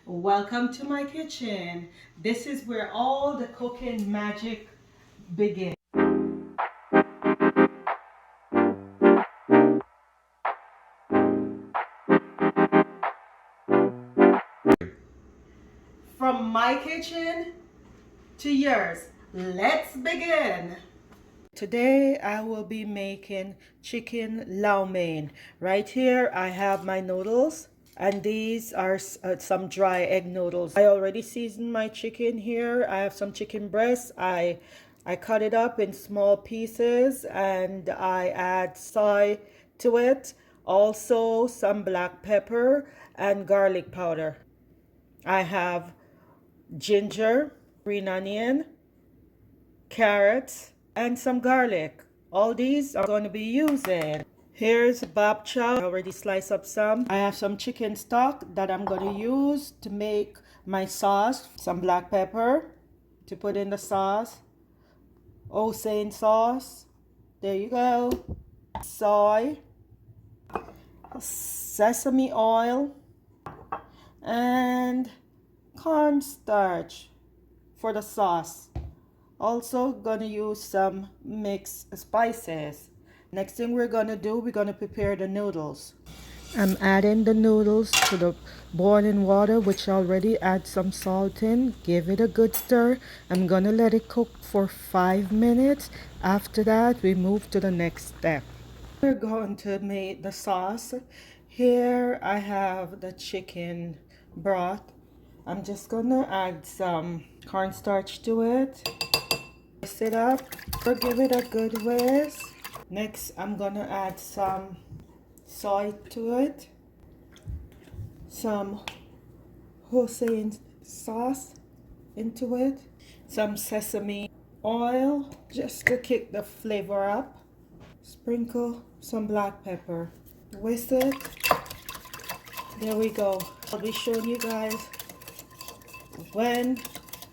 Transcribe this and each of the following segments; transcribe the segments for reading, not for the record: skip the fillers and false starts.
Welcome to my kitchen. This is where all the cooking magic begins. From my kitchen to yours, let's begin. Today I will be making chicken lau mein. Right here I have my noodles, and these are some dry egg noodles. I already seasoned my chicken here. I have some chicken breast. I cut it up in small pieces and I add soy to it. Also some black pepper and garlic powder. I have ginger, green onion, carrots, and some garlic. All these I'm going to be using. Here's bok chow. I already sliced up some. I have some chicken stock that I'm going to use to make my sauce. Some black pepper to put in the sauce. Hoisin sauce. There you go. Soy. Sesame oil. And cornstarch for the sauce. Also gonna use some mixed spices. Next thing we're gonna do, we're gonna prepare the noodles. I'm adding the noodles to the boiling water, which already add some salt in. Give it a good stir. I'm gonna let it cook for 5 minutes. After that, we move to the next step. We're going to make the sauce. Here I have the chicken broth. I'm just gonna add some cornstarch to it. Mix it up or give it a good whisk. Next, I'm gonna add some soy to it, some Hoisin sauce into it, some sesame oil just to kick the flavor up. Sprinkle some black pepper. Whisk it. There we go. I'll be showing you guys when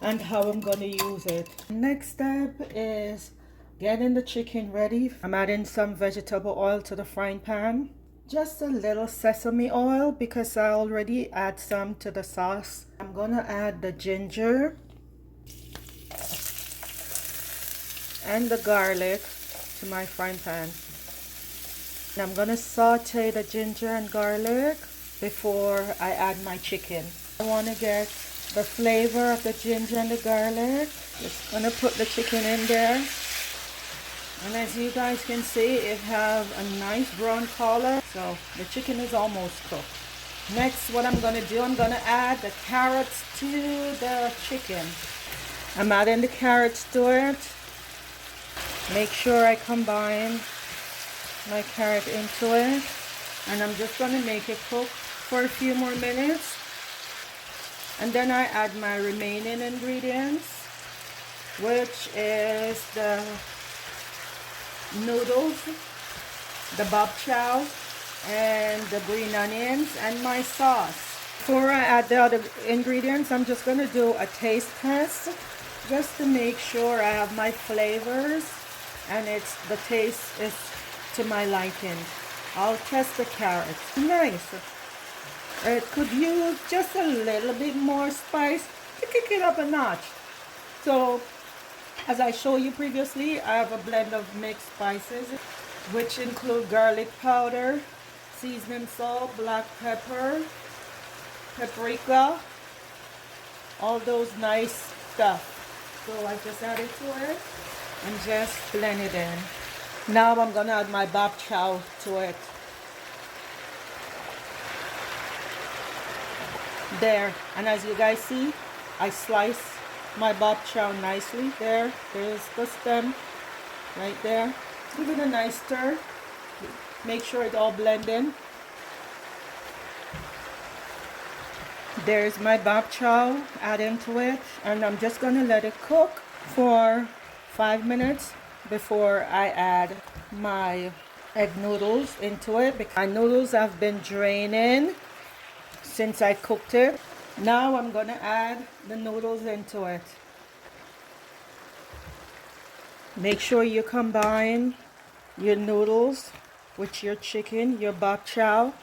and how I'm gonna use it. Next step is getting the chicken ready. I'm adding some vegetable oil to the frying pan. Just a little sesame oil because I already add some to the sauce. I'm gonna add the ginger and the garlic to my frying pan. And I'm gonna saute the ginger and garlic before I add my chicken. I wanna get the flavor of the ginger and the garlic. Just gonna put the chicken in there. And as you guys can see, it have a nice brown color. So the chicken is almost cooked. Next, what I'm gonna do, I'm gonna add the carrots to the chicken. I'm adding the carrots to it. Make sure I combine my carrot into it. And I'm just gonna make it cook for a few more minutes. And then I add my remaining ingredients, which is the noodles, the bok chow, and the green onions, and my sauce. Before I add the other ingredients, I'm just going to do a taste test just to make sure I have my flavors and the taste is to my liking. I'll test the carrots. Nice. It could use just a little bit more spice to kick it up a notch. So, as I showed you previously, I have a blend of mixed spices, which include garlic powder, seasoning salt, black pepper, paprika, all those nice stuff. So I just add it to it and just blend it in. Now I'm gonna add my bok chow to it. There, and as you guys see, I slice my bok chow nicely. There's the stem right there. Give it a nice stir. Make sure it all blend in. There's my bok chow, add into it, and I'm just gonna let it cook for 5 minutes before I add my egg noodles into it. Because my noodles have been draining since I cooked it. Now I'm gonna add the noodles into it. Make sure you combine your noodles with your chicken, your bok chow.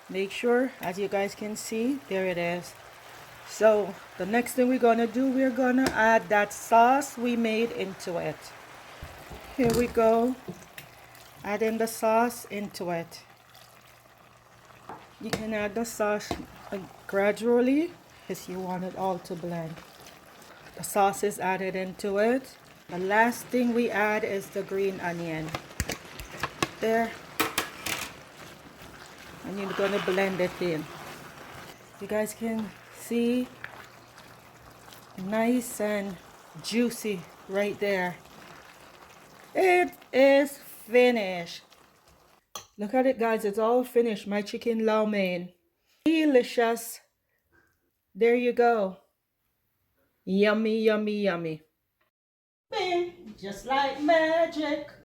Make sure, as you guys can see, there it is. So the next thing we're gonna do, we're gonna add that sauce we made into it. Here we go, adding the sauce into it. You can add the sauce gradually if you want it all to blend. The sauce is added into it. The last thing we add is the green onion. There. And you're gonna blend it in. You guys can see, nice and juicy right there. It is finished. Look at it, guys. It's all finished. My chicken lo mein. Delicious. There you go. Yummy, yummy, yummy. Bing, just like magic.